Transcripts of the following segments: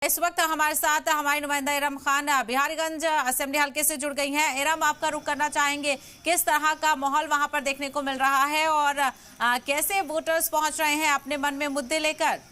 इस वक्त हमारे साथ हमारी नुमाइंदा इरम खान बिहारीगंज असेंबली हल्के से जुड़ गई हैं। इरम, आपका रुख करना चाहेंगे किस तरह का माहौल वहां पर देखने को मिल रहा है और कैसे वोटर्स पहुंच रहे हैं अपने मन में मुद्दे लेकर?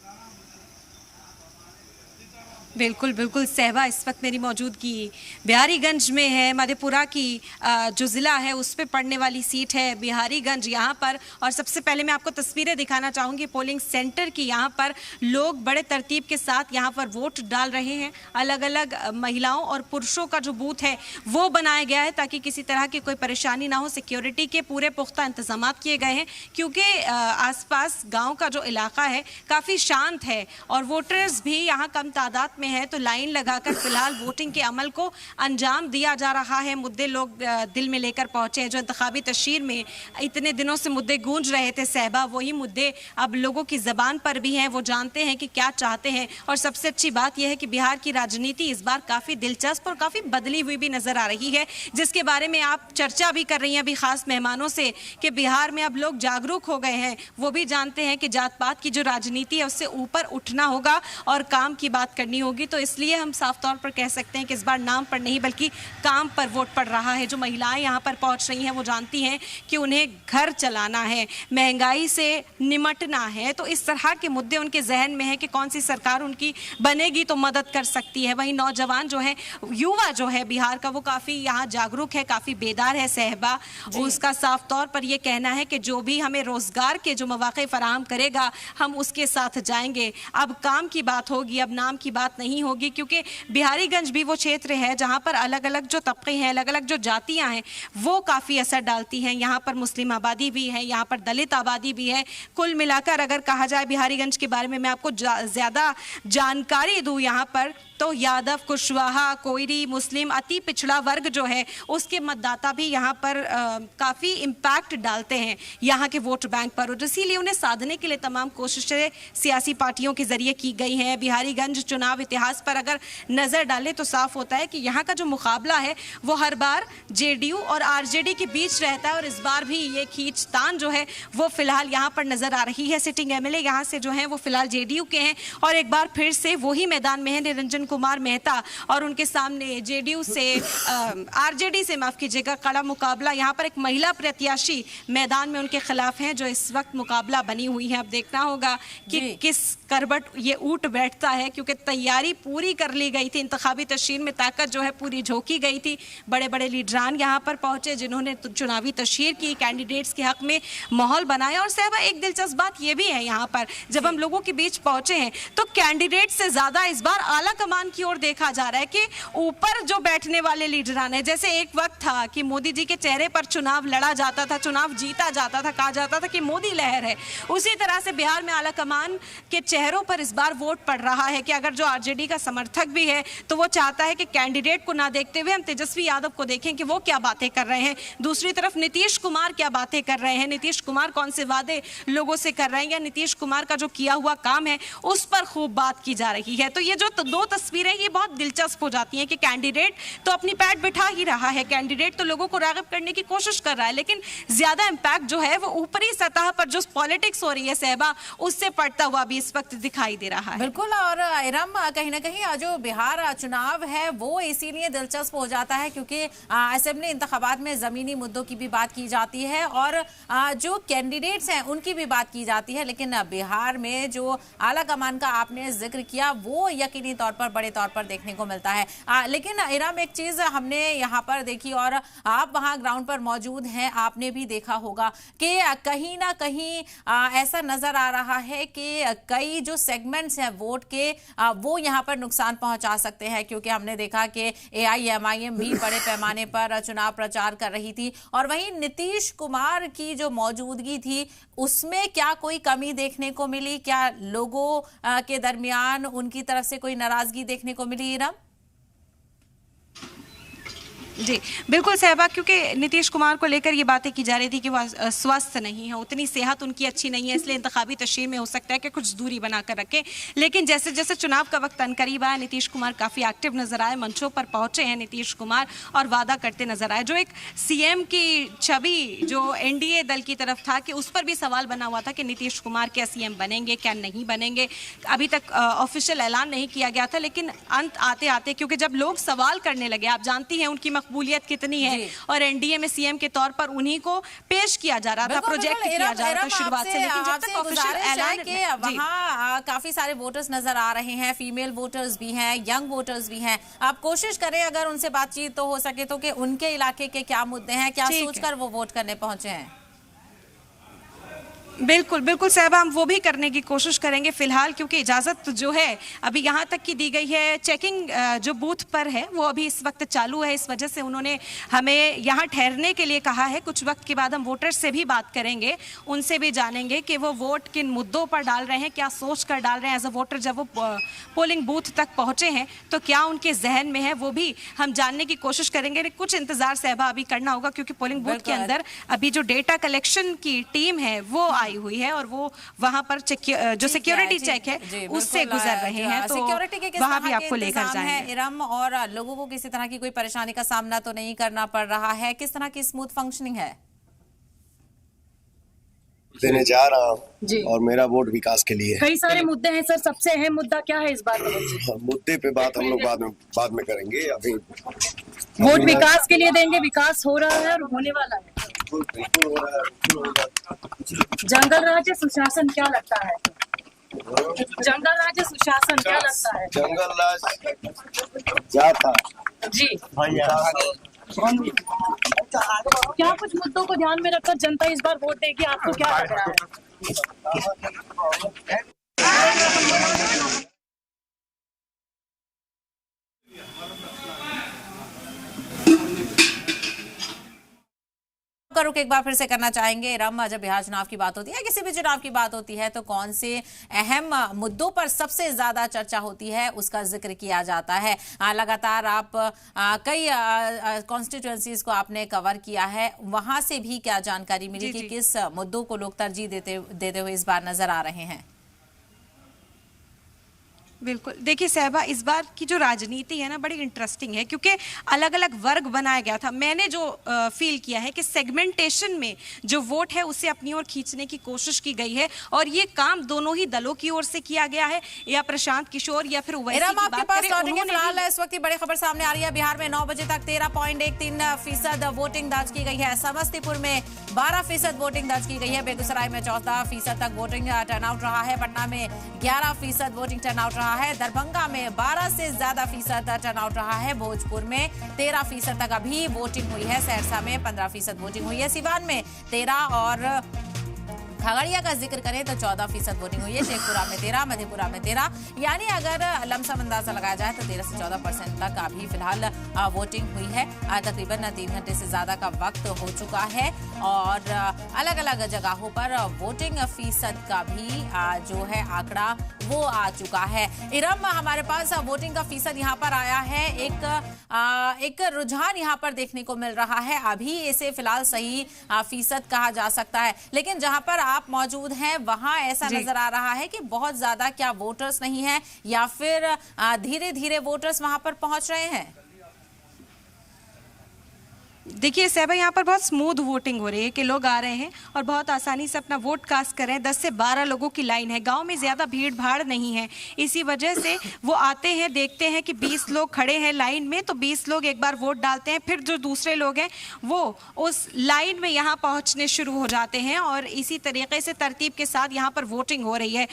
बिल्कुल बिल्कुल सहबा, इस वक्त मेरी मौजूदगी बिहारीगंज में है। मधेपुरा की जो ज़िला है उस पे पड़ने वाली सीट है बिहारीगंज यहाँ पर। और सबसे पहले मैं आपको तस्वीरें दिखाना चाहूँगी पोलिंग सेंटर की। यहाँ पर लोग बड़े तरतीब के साथ यहाँ पर वोट डाल रहे हैं। अलग अलग महिलाओं और पुरुषों का जो बूथ है वो बनाया गया है ताकि किसी तरह की कोई परेशानी ना हो। सिक्योरिटी के पूरे पुख्ता इंतजाम किए गए हैं क्योंकि आसपास गाँव का जो इलाका है काफ़ी शांत है और वोटर्स भी यहाँ कम तादाद में है, तो लाइन लगाकर फिलहाल वोटिंग के अमल को अंजाम दिया जा रहा है। मुद्दे लोग दिल में लेकर पहुंचे हैं। जो इंतखाबी तशरीर में इतने दिनों से मुद्दे गूंज रहे थे सहबा, वही मुद्दे अब लोगों की ज़बान पर भी हैं। वो जानते हैं कि क्या चाहते हैं। और सबसे अच्छी बात यह है कि बिहार की राजनीति इस बार काफ़ी दिलचस्प और काफ़ी बदली हुई भी नज़र आ रही है, जिसके बारे में आप चर्चा भी कर रही हैं अभी ख़ास मेहमानों से कि बिहार में अब लोग जागरूक हो गए हैं। वो भी जानते हैं कि जात पात की जो राजनीति है उससे ऊपर उठना होगा और काम की बात करनी होगी। तो इसलिए हम साफ तौर पर कह सकते हैं कि इस बार नाम पर नहीं बल्कि काम पर वोट पड़ रहा है। जो महिलाएं यहाँ पर पहुँच रही हैं वो जानती हैं कि उन्हें घर चलाना है, महंगाई से निमटना है, तो इस तरह के मुद्दे उनके जहन में है कि कौन सी सरकार उनकी बनेगी तो मदद कर सकती है। वहीं नौजवान जो है, युवा जो है बिहार का, वो काफ़ी यहाँ जागरूक है, काफ़ी बेदार है सहबा। उसका साफ तौर पर यह कहना है कि जो भी हमें रोजगार के जो मौके फराहम करेगा हम उसके साथ जाएंगे। अब काम की बात होगी, अब नाम की बात नहीं होगी, क्योंकि बिहारीगंज भी वो क्षेत्र है जहां पर अलग अलग जो तबके हैं, अलग अलग जो जातियां हैं वो काफ़ी असर डालती हैं। यहाँ पर मुस्लिम आबादी भी है, यहाँ पर दलित आबादी भी है। कुल मिलाकर अगर कहा जाए बिहारीगंज के बारे में मैं आपको ज़्यादा जानकारी दूँ यहाँ पर, तो यादव, कुशवाहा, कोयरी, मुस्लिम, अति पिछड़ा वर्ग जो है उसके मतदाता भी यहाँ पर काफ़ी इम्पैक्ट डालते हैं यहाँ के वोट बैंक पर, और इसीलिए उन्हें साधने के लिए तमाम कोशिशें सियासी पार्टियों के जरिए की गई हैं। बिहारीगंज चुनाव इतिहास पर अगर नज़र डालें तो साफ होता है कि यहाँ का जो मुकाबला है वो हर बार जेडीयू और आरजेडी के बीच रहता है, और इस बार भी ये खींचतान जो है वो फिलहाल यहाँ पर नज़र आ रही है। सिटिंग एमएलए यहाँ से जो है वो फिलहाल जेडीयू के हैं और एक बार फिर से वही मैदान में है निरंजन कुमार मेहता, और उनके सामने जेडीयू से आरजेडी से, माफ कीजिएगा, कड़ा मुकाबला। यहाँ पर एक महिला प्रत्याशी मैदान में उनके खिलाफ हैं जो इस वक्त मुकाबला बनी हुई है। अब देखना होगा कि किस करबट ये ऊँट बैठता है, क्योंकि तैयारी पूरी कर ली गई थी। इंतखाबी तशरीर में ताकत जो है पूरी झोंकी गई थी। बड़े बड़े लीडरान यहाँ पर पहुंचे जिन्होंने चुनावी तशरीर की, कैंडिडेट्स के हक में माहौल बनाया। और सहबा, एक दिलचस्प बात यह भी है यहाँ पर जब हम लोगों के बीच पहुंचे हैं तो कैंडिडेट से ज्यादा इस बार आला कमान की ओर देखा जा रहा है कि ऊपर जो बैठने वाले लीडरान है। जैसे एक वक्त था कि मोदी जी के चेहरे पर चुनाव लड़ा जाता था, चुनाव जीता जाता था, कहा जाता था कि मोदी लहर है, उसी तरह से बिहार में आला कमान के चेहरों पर इस बार वोट पड़ रहा है कि अगर जो आरजेडी का समर्थक भी है तो वो चाहता है कि कैंडिडेट को ना देखते हुए हम तेजस्वी यादव को देखें कि वो क्या बातें कर रहे हैं। दूसरी तरफ नीतीश कुमार क्या बातें कर रहे हैं, नीतीश कुमार कौन से वादे लोगों से कर रहे हैं, या नीतीश कुमार का जो किया हुआ काम है उस पर खूब बात की जा रही है। तो ये जो दो तस्वीरें ये बहुत दिलचस्प हो जाती हैं कि कैंडिडेट तो अपनी पैठ बिठा ही रहा है, कैंडिडेट तो लोगों को राग़िब करने की कोशिश कर रहा है, लेकिन ज्यादा इंपैक्ट जो है वो ऊपरी सतह पर जो पॉलिटिक्स हो रही है सहबा, उससे पड़ता हुआ भी इस वक्त दिखाई दे रहा है। बिल्कुल। और इरम, कहीं ना कहीं जो बिहार चुनाव है वो इसीलिए दिलचस्प हो जाता है क्योंकि असेंबली इंतखाबात में जमीनी मुद्दों की भी बात की जाती है और जो कैंडिडेट्स हैं उनकी भी बात की जाती है, लेकिन बिहार में जो आला कमान का आपने जिक्र किया वो यकीनी तौर पर बड़े तौर पर देखने को मिलता है। लेकिन इरम, एक चीज हमने यहाँ पर देखी और आप वहाँ ग्राउंड पर मौजूद हैं, आपने भी देखा होगा कि कहीं ना कहीं ऐसा नजर आ रहा है कि कई जो सेगमेंट्स हैं वोट के वो यहाँ पर नुकसान पहुंचा सकते हैं, क्योंकि हमने देखा कि एआईएमआईएम भी बड़े पैमाने पर चुनाव प्रचार कर रही थी और वहीं नीतीश कुमार की जो मौजूदगी थी उसमें क्या कोई कमी देखने को मिली? क्या लोगों के दरमियान उनकी तरफ से कोई नाराजगी देखने को मिली इरम? जी बिल्कुल सहबा, क्योंकि नीतीश कुमार को लेकर ये बातें की जा रही थी कि वह स्वस्थ नहीं है, उतनी सेहत उनकी अच्छी नहीं है, इसलिए इंतखाबी तशरीह में हो सकता है कि कुछ दूरी बनाकर रखें। लेकिन जैसे जैसे चुनाव का वक्त करीब आया, नीतीश कुमार काफ़ी एक्टिव नजर आए, मंचों पर पहुंचे हैं नीतीश कुमार और वादा करते नजर आए। जो एक सीएम की छवि जो एनडीए दल की तरफ था कि उस पर भी सवाल बना हुआ था कि नीतीश कुमार क्या सीएम बनेंगे क्या नहीं बनेंगे, अभी तक ऑफिशियल ऐलान नहीं किया गया था। लेकिन अंत आते आते, क्योंकि जब लोग सवाल करने लगे, आप जानती हैं उनकी मकबूलियत कितनी है, और एनडीए में सीएम के तौर पर उन्हीं को पेश किया जा रहा था, प्रोजेक्ट किया जा रहा था शुरुआत से। लेकिन जब तक ऑफिशियल ऐलान के वहाँ काफी सारे वोटर्स नजर आ रहे हैं, फीमेल वोटर्स भी हैं, यंग वोटर्स भी हैं, आप कोशिश करें अगर उनसे बातचीत तो हो सके तो कि उनके इलाके के क्या मुद्दे हैं, क्या सोचकर वो वोट करने पहुंचे हैं। बिल्कुल बिल्कुल सहबा, हम वो भी करने की कोशिश करेंगे फिलहाल, क्योंकि इजाज़त जो है अभी यहाँ तक की दी गई है। चेकिंग जो बूथ पर है वो अभी इस वक्त चालू है, इस वजह से उन्होंने हमें यहाँ ठहरने के लिए कहा है। कुछ वक्त के बाद हम वोटर्स से भी बात करेंगे, उनसे भी जानेंगे कि वो वोट किन मुद्दों पर डाल रहे हैं, क्या सोच कर डाल रहे हैं। एज अ वोटर जब वो पोलिंग बूथ तक पहुँचे हैं तो क्या उनके जहन में है, वो भी हम जानने की कोशिश करेंगे। कुछ इंतजार सहबा अभी करना होगा, क्योंकि पोलिंग बूथ के अंदर अभी जो डेटा कलेक्शन की टीम है वो हुई है और वो वहां पर जो सिक्योरिटी चेक है उससे गुजर रहे हैं, तो सिक्योरिटी के वहां भी आपको लेकर जाएंगे। इरम, और लोगों को किसी तरह की कोई परेशानी का सामना तो नहीं करना पड़ रहा है, किस तरह की स्मूथ फंक्शनिंग है? देने जा रहा हूँ और मेरा वोट विकास के लिए। कई सारे मुद्दे हैं सर, सबसे अहम मुद्दा क्या है इस बार? मुद्दे पे बात हम लोग बाद में करेंगे। अभी वोट विकास के लिए देंगे, विकास हो रहा है और होने वाला है। बिल्कुल हो रहा है। जंगल राज सुशासन क्या लगता है? जंगल राज सुशासन क्या लगता है? जंगल राज जाता जी क्या कुछ मुद्दों को ध्यान में रखकर जनता इस बार वोट देगी, आपको क्या लग रहा है? रुक एक बार फिर से करना चाहेंगे इरम, जब बिहार चुनाव की बात होती है, किसी भी चुनाव की बात होती है, तो कौन से अहम मुद्दों पर सबसे ज्यादा चर्चा होती है उसका जिक्र किया जाता है। लगातार आप कई कॉन्स्टिट्यूएंसीज को आपने कवर किया है, वहां से भी क्या जानकारी मिली कि किस मुद्दों को लोग तरजीह देते हुए इस बार नजर आ रहे हैं? बिल्कुल, देखिए सहबा, इस बार की जो राजनीति है ना बड़ी इंटरेस्टिंग है, क्योंकि अलग अलग वर्ग बनाया गया था। मैंने जो फील किया है कि सेगमेंटेशन में जो वोट है उसे अपनी ओर खींचने की कोशिश की गई है, और ये काम दोनों ही दलों की ओर से किया गया है, या प्रशांत किशोर या फिर आपके पास फिलहाल इस वक्त की बड़ी खबर सामने आ रही है। बिहार में 9 बजे तक 13.13% वोटिंग दर्ज की गई है, समस्तीपुर में 12% वोटिंग दर्ज की गई है, बेगूसराय में 14% तक वोटिंग टर्नआउट रहा है, पटना में 11% वोटिंग टर्नआउट रहा है, दरभंगा में 12 से ज्यादा फीसद टर्नआउट रहा है, भोजपुर में 13% तक अभी वोटिंग हुई है, सहरसा में 15% वोटिंग हुई है, सिवान में 13 और खगड़िया का जिक्र करें तो 14% वोटिंग हुई है, शेखपुरा में 13, मधेपुरा में 13, यानी अगर लमसम अंदाजा लगाया जाए तो 13 से 14% तक अभी फिलहाल वोटिंग हुई है। तकरीबन 3 घंटे से ज्यादा का वक्त हो चुका है, और अलग अलग जगहों पर वोटिंग फीसद का भी जो है आंकड़ा वो आ चुका है। इरम, हमारे पास वोटिंग का फीसद यहाँ पर आया है, एक रुझान यहाँ पर देखने को मिल रहा है, अभी इसे फिलहाल सही फीसद कहा जा सकता है, लेकिन जहाँ पर आप मौजूद हैं वहां ऐसा नजर आ रहा है कि बहुत ज्यादा क्या वोटर्स नहीं है, या फिर धीरे धीरे वोटर्स वहां पर पहुंच रहे हैं? देखिए सहबा, यहाँ पर बहुत स्मूथ वोटिंग हो रही है कि लोग आ रहे हैं और बहुत आसानी से अपना वोट कास्ट कर रहे हैं। 10 से 12 लोगों की लाइन है, गांव में ज़्यादा भीड़ भाड़ नहीं है, इसी वजह से वो आते हैं, देखते हैं कि 20 लोग खड़े हैं लाइन में, तो 20 लोग एक बार वोट डालते हैं, फिर जो दूसरे लोग हैं वो उस लाइन में यहाँ पहुँचने शुरू हो जाते हैं, और इसी तरीके से तरतीब के साथ यहाँ पर वोटिंग हो रही है।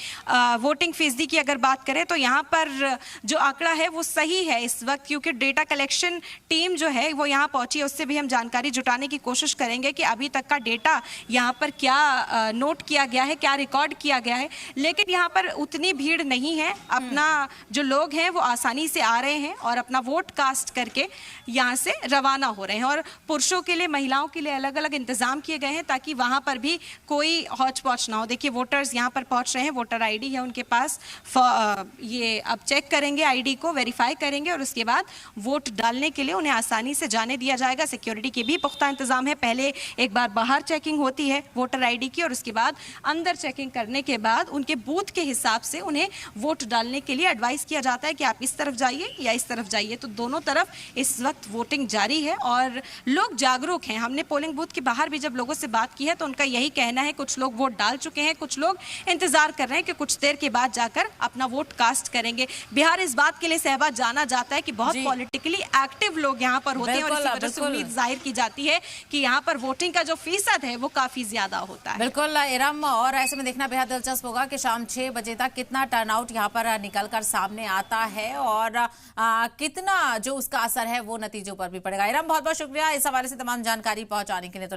वोटिंग फीसदी की अगर बात करें तो यहाँ पर जो आंकड़ा है वो सही है इस वक्त, क्योंकि डेटा कलेक्शन टीम जो है वो यहाँ पहुँची है, उससे भी हम हम जानकारी जुटाने की कोशिश करेंगे कि अभी तक का डेटा यहाँ पर क्या नोट किया गया है, क्या रिकॉर्ड किया गया है। लेकिन यहाँ पर उतनी भीड़ नहीं है, अपना जो लोग हैं वो आसानी से आ रहे हैं और अपना वोट कास्ट करके यहाँ से रवाना हो रहे हैं। और पुरुषों के लिए, महिलाओं के लिए अलग अलग इंतजाम किए गए हैं ताकि वहाँ पर भी कोई हौच पौच ना हो। देखिए वोटर्स यहाँ पर पहुँच रहे हैं, वोटर आईडी है उनके पास, ये अब चेक करेंगे, आईडी को वेरीफाई करेंगे और उसके बाद वोट डालने के लिए उन्हें आसानी से जाने दिया जाएगा। सिक्योरिटी के भी पुख्ता इंतजाम है, पहले एक बार बाहर चेकिंग होती है वोटर आईडी की और उसके बाद अंदर चेकिंग करने के बाद उनके बूथ के हिसाब से उन्हें वोट डालने के लिए एडवाइस किया जाता है कि आप इस तरफ जाइए या इस तरफ जाइए। तो दोनों तरफ इस वक्त वोटिंग जारी है और लोग जागरूक हैं। हमने पोलिंग बूथ के बाहर भी जब लोगों से बात की है तो उनका यही कहना है, कुछ लोग वोट डाल चुके हैं, कुछ लोग इंतजार कर रहे हैं कि कुछ देर के बाद जाकर अपना वोट कास्ट करेंगे। बिहार इस बात के लिए सहबा जाना जाता है कि बहुत पॉलिटिकली एक्टिव लोग यहाँ पर होते हैं और इसी वजह से उम्मीद जाहिर की जाती है कि यहाँ पर वोटिंग का जो फीसद है वो काफी ज्यादा होता है। बिल्कुल इरम, और ऐसे में देखना बेहद दिलचस्प होगा कि शाम 6 बजे तक कितना टर्नआउट यहाँ पर निकलकर सामने आता है और कितना जो उसका असर है वो नतीजों पर भी पड़ेगा। इरम, बहुत बहुत शुक्रिया इस हवाले से तमाम जानकारी पहुंचाने के लिए।